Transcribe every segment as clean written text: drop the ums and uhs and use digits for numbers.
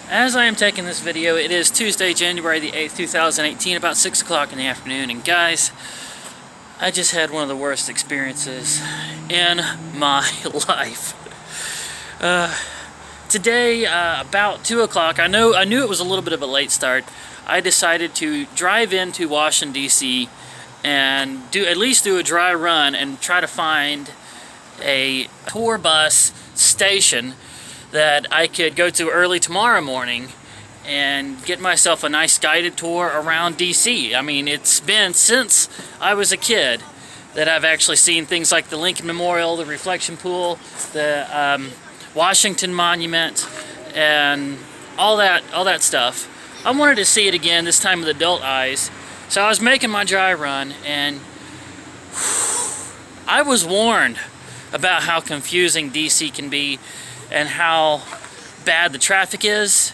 As I am taking this video, it is Tuesday, January the 8th, 2018, about 6 o'clock in the afternoon, and guys, I just had one of the worst experiences in my life. Today, about 2 o'clock, I knew it was a little bit of a late start. I decided to drive into Washington, D.C. and at least do a dry run and try to find a tour bus station that I could go to early tomorrow morning and get myself a nice guided tour around DC. I mean, it's been since I was a kid that I've actually seen things like the Lincoln Memorial, the Reflection Pool, the Washington Monument, and all that stuff. I wanted to see it again, this time with adult eyes. So I was making my dry run, and I was warned about how confusing DC can be and how bad the traffic is.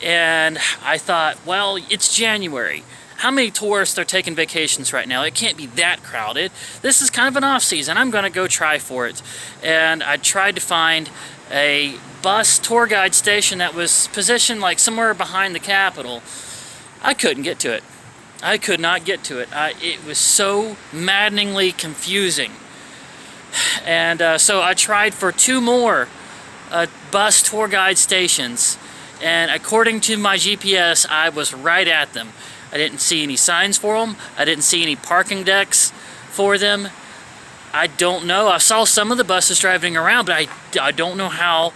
And I thought, well, it's January. How many tourists are taking vacations right now? It can't be that crowded. This is kind of an off season. I'm gonna go try for it. And I tried to find a bus tour guide station that was positioned like somewhere behind the Capitol. I couldn't get to it. I could not get to it. It was so maddeningly confusing. And so I tried for two more bus tour guide stations, and according to my GPS, I was right at them. I didn't see any signs for them. I didn't see any parking decks for them. I don't know. I saw some of the buses driving around, but I don't know how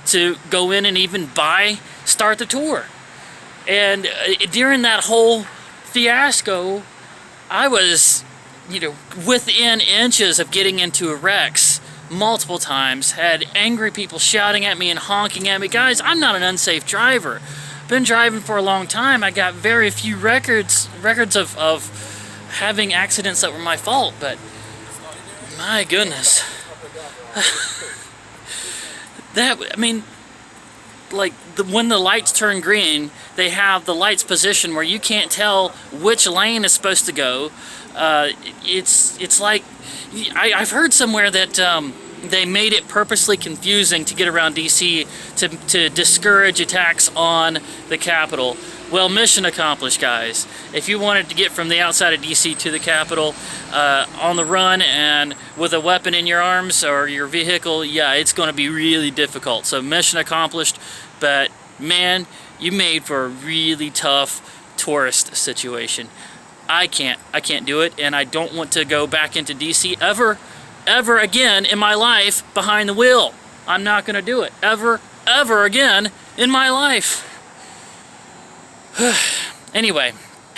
to go in and even start the tour. And during that whole fiasco, I was, within inches of getting into wrecks multiple times. Had angry people shouting at me and honking at me. Guys, I'm not an unsafe driver. Been driving for a long time. I got very few records of having accidents that were my fault, but my goodness. When the lights turn green, they have the lights positioned where you can't tell which lane is supposed to go. It's like, I've heard somewhere that they made it purposely confusing to get around DC to discourage attacks on the Capitol. Well, mission accomplished, guys. If you wanted to get from the outside of DC to the Capitol on the run and with a weapon in your arms or your vehicle, yeah, it's going to be really difficult. So mission accomplished, but man, you made for a really tough tourist situation. I can't do it, and I don't want to go back into DC ever again in my life behind the wheel. I'm not going to do it ever again in my life. Anyway,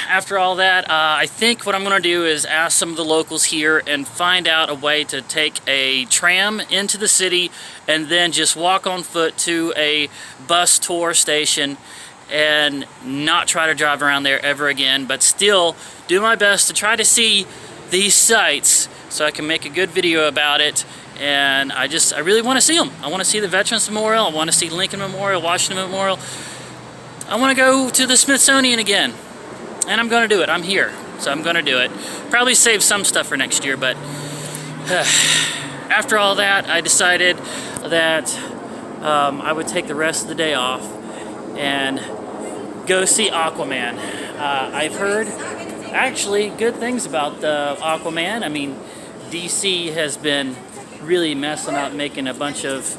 after all that, I think what I'm going to do is ask some of the locals here and find out a way to take a tram into the city and then just walk on foot to a bus tour station and not try to drive around there ever again, but still do my best to try to see these sites so I can make a good video about it. And I really want to see them. I want to see the Veterans Memorial. I want to see Lincoln Memorial, Washington Memorial. I want to go to the Smithsonian again. And I'm going to do it. I'm here, so I'm going to do it. Probably save some stuff for next year, but after all that, I decided that I would take the rest of the day off and go see Aquaman. I've heard actually good things about Aquaman. I mean, DC has been really messing up, making a bunch of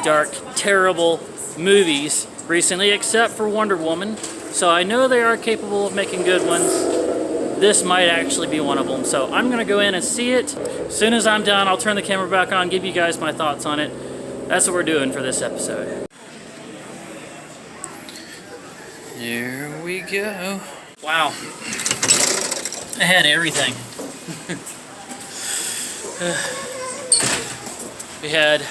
dark, terrible movies recently, except for Wonder Woman. So I know they are capable of making good ones. This might actually be one of them. So I'm going to go in and see it. As soon as I'm done, I'll turn the camera back on, give you guys my thoughts on it. That's what we're doing for this episode. Here we go. Wow. I had everything. We had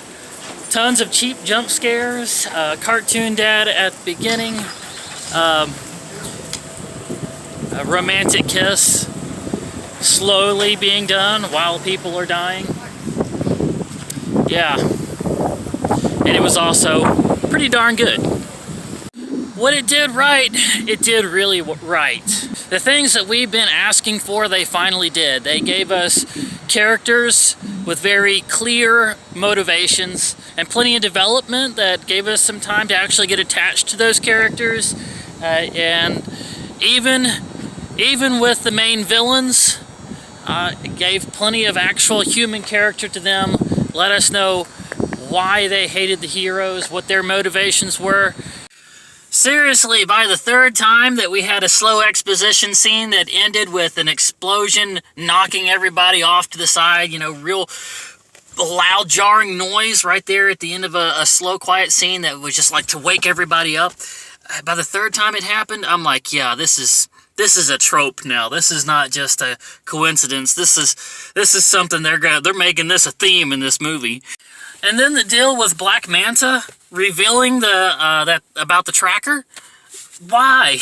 tons of cheap jump scares, cartoon dad at the beginning, a romantic kiss slowly being done while people are dying. Yeah. And it was also pretty darn good. What it did right, it did really right. The things that we've been asking for, they finally did. They gave us characters with very clear motivations and plenty of development that gave us some time to actually get attached to those characters. And even with the main villains, it gave plenty of actual human character to them, let us know why they hated the heroes, what their motivations were. Seriously, by the third time that we had a slow exposition scene that ended with an explosion knocking everybody off to the side, you know, real loud jarring noise right there at the end of a slow quiet scene that was just like to wake everybody up. By the third time it happened, I'm like, yeah, this is a trope now. This is not just a coincidence. This is something they're making this a theme in this movie. And then the deal with Black Manta revealing that about the tracker. Why?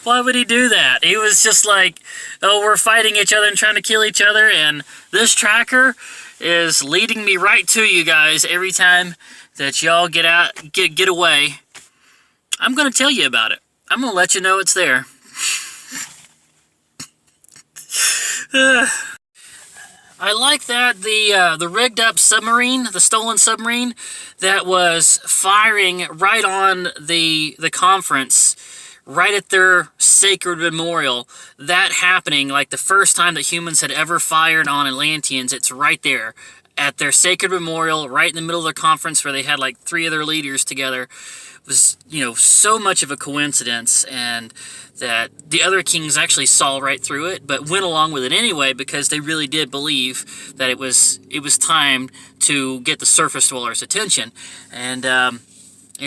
Why would he do that? He was just like, oh, we're fighting each other and trying to kill each other, and this tracker is leading me right to you guys every time that y'all get away. I'm gonna tell you about it. I'm gonna let you know it's there. I like that the rigged up submarine, the stolen submarine, that was firing right on the conference, right at their sacred memorial. That happening, like the first time that humans had ever fired on Atlanteans, it's right there at their sacred memorial, right in the middle of their conference where they had like 3 other leaders together. It was, you know, so much of a coincidence, and that the other kings actually saw right through it, but went along with it anyway because they really did believe that it was time to get the surface dwellers' attention, and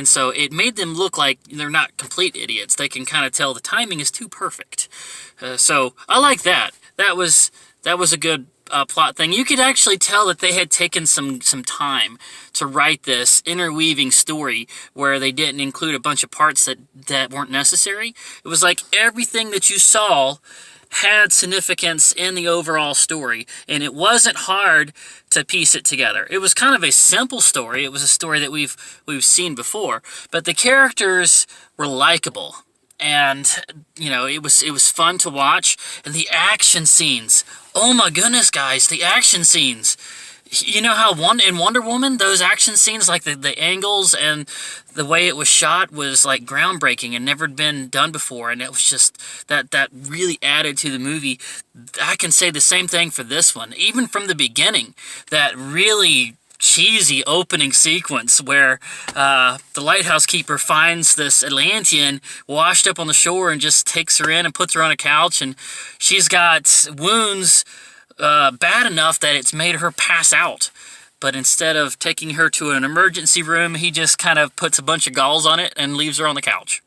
so it made them look like they're not complete idiots. They can kind of tell the timing is too perfect. So I like that. That was a good plot thing. You could actually tell that they had taken some time to write this interweaving story where they didn't include a bunch of parts that weren't necessary. It was like everything that you saw had significance in the overall story, and it wasn't hard to piece it together. It was kind of a simple story. It was a story that we've seen before, but the characters were likable. And, you know, it was fun to watch. And the action scenes, oh my goodness, guys, the action scenes. You know how in Wonder Woman, those action scenes, like the angles and the way it was shot was like groundbreaking and never been done before. And it was just, that really added to the movie. I can say the same thing for this one. Even from the beginning, that really cheesy opening sequence where the lighthouse keeper finds this Atlantean washed up on the shore and just takes her in and puts her on a couch, and she's got wounds bad enough that it's made her pass out. But instead of taking her to an emergency room, he just kind of puts a bunch of gauze on it and leaves her on the couch.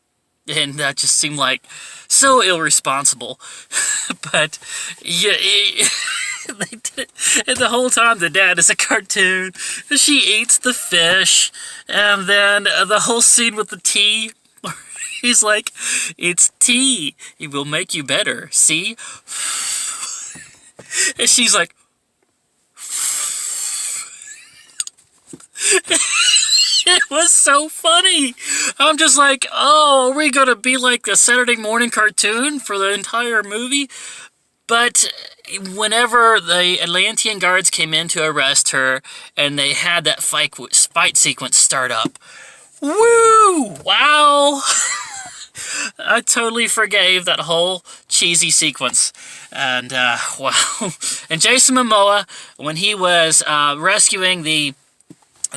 And that just seemed like so irresponsible. But yeah, they did. And the whole time the dad is a cartoon. She eats the fish, and then the whole scene with the tea. He's like, "It's tea. It will make you better. See?" And she's like, it was so funny. I'm just like, oh, are we gonna be like the Saturday morning cartoon for the entire movie? But whenever the Atlantean guards came in to arrest her, and they had that fight sequence start up, woo! Wow! I totally forgave that whole cheesy sequence. And, wow. And Jason Momoa, when he was rescuing the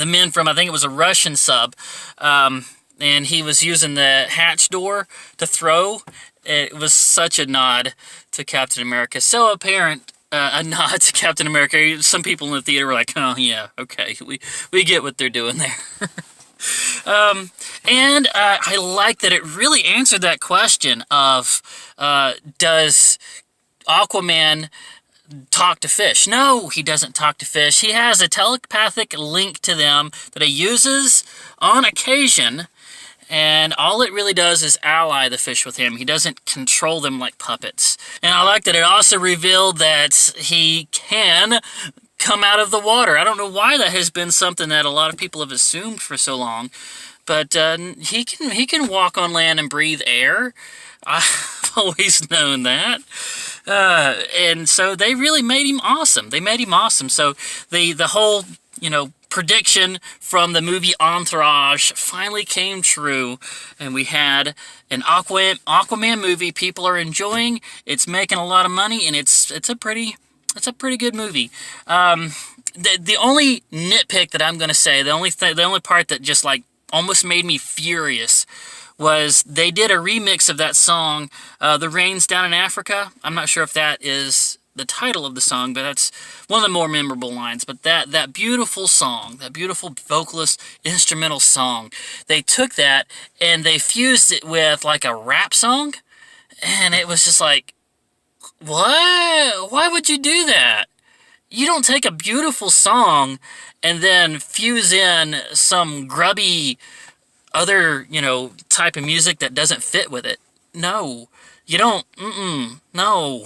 men from, I think it was a Russian sub, and he was using the hatch door to throw, it was such a nod to Captain America. So apparent, a nod to Captain America. Some people in the theater were like, oh, yeah, okay, we get what they're doing there. And I like that it really answered that question of, does Aquaman talk to fish? No, he doesn't talk to fish. He has a telepathic link to them that he uses on occasion, and all it really does is ally the fish with him. He doesn't control them like puppets. And I like that it also revealed that he can come out of the water. I don't know why that has been something that a lot of people have assumed for so long, but he can walk on land and breathe air. always known that. And so they really made him awesome. They made him awesome. So the whole, prediction from the movie Entourage finally came true, and we had an Aquaman movie people are enjoying. It's making a lot of money, and it's a pretty good movie. The only nitpick that I'm gonna say, the only part that just like almost made me furious was they did a remix of that song, The Rain's Down in Africa. I'm not sure if that is the title of the song, but that's one of the more memorable lines. But that beautiful song, that beautiful vocalist instrumental song, they took that and they fused it with like a rap song, and it was just like, what? Why would you do that? You don't take a beautiful song and then fuse in some grubby other, type of music that doesn't fit with it. No, you don't. No.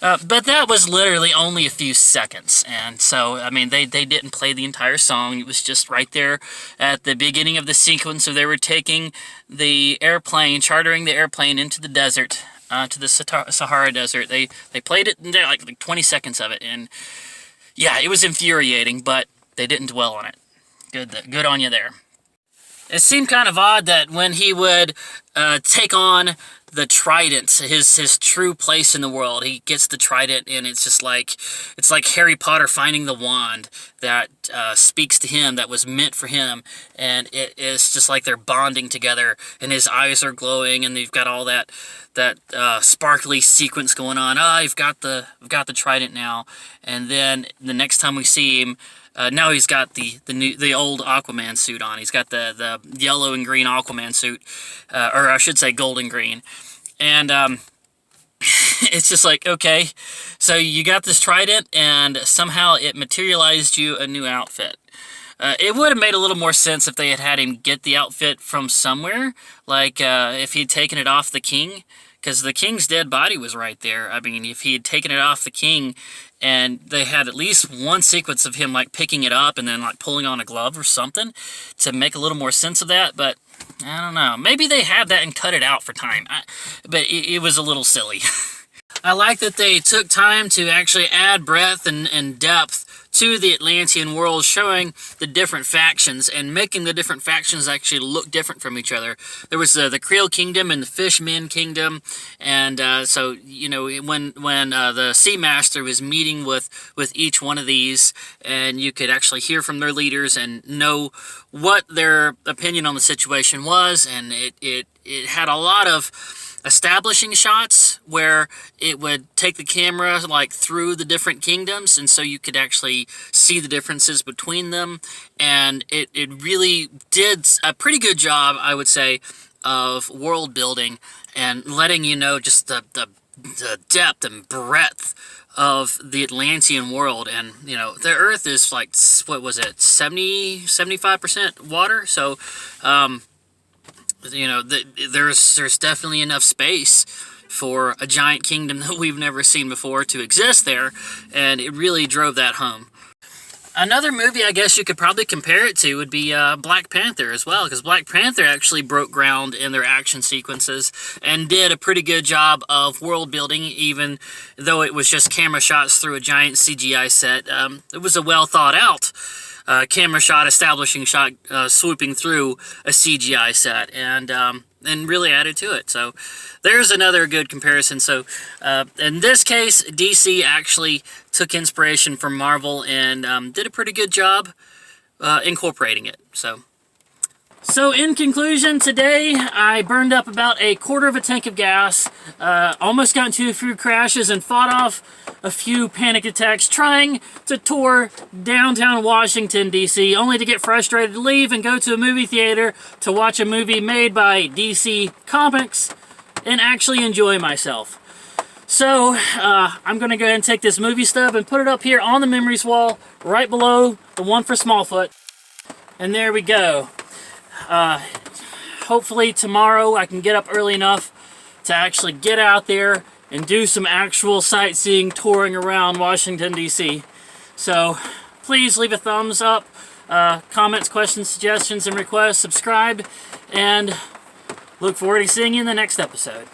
But that was literally only a few seconds, and so, I mean, they didn't play the entire song. It was just right there at the beginning of the sequence, so they were taking the airplane, chartering the airplane into the desert, to the Sahara Desert. They played it in there, like 20 seconds of it, and yeah, it was infuriating, but they didn't dwell on it. Good on you there. It seemed kind of odd that when he would take on the trident, his true place in the world, he gets the trident, and it's like Harry Potter finding the wand that speaks to him, that was meant for him, and it's just like they're bonding together, and his eyes are glowing, and they've got all that sparkly sequence going on. I've got the trident now, and then the next time we see him, now he's got the old Aquaman suit on. He's got the yellow and green Aquaman suit, or I should say gold and green. And it's just like, okay, so you got this trident, and somehow it materialized you a new outfit. It would have made a little more sense if they had him get the outfit from somewhere, like if he'd taken it off the king, because the king's dead body was right there. I mean, if he had taken it off the king, and they had at least one sequence of him like picking it up and then like pulling on a glove or something to make a little more sense of that, but I don't know. Maybe they had that and cut it out for time, but it was a little silly. I like that they took time to actually add breadth and depth to the Atlantean world, showing the different factions and making the different factions actually look different from each other. There was the Creole Kingdom and the Fishmen Kingdom, and so, when the Sea Master was meeting with each one of these, and you could actually hear from their leaders and know what their opinion on the situation was, and it had a lot of establishing shots where it would take the camera like through the different kingdoms, and so you could actually see the differences between them, and it really did a pretty good job, I would say, of world building and letting you know just the depth and breadth of the Atlantean world. And the Earth is like, what was it, 75% water, so there's definitely enough space for a giant kingdom that we've never seen before to exist there, and it really drove that home. Another movie I guess you could probably compare it to would be Black Panther as well, because Black Panther actually broke ground in their action sequences and did a pretty good job of world building, even though it was just camera shots through a giant CGI set. It was a well thought out camera shot, establishing shot, swooping through a CGI set, and really added to it. So there's another good comparison. So in this case, DC actually took inspiration from Marvel and did a pretty good job incorporating it. So in conclusion, today I burned up about a quarter of a tank of gas, almost got into a few crashes, and fought off a few panic attacks trying to tour downtown Washington, D.C., only to get frustrated, leave, and go to a movie theater to watch a movie made by DC Comics and actually enjoy myself. So, I'm going to go ahead and take this movie stub and put it up here on the memories wall, right below the one for Smallfoot. And there we go. Hopefully tomorrow I can get up early enough to actually get out there and do some actual sightseeing, touring around Washington, D.C. So please leave a thumbs up, comments, questions, suggestions, and requests, subscribe, and look forward to seeing you in the next episode.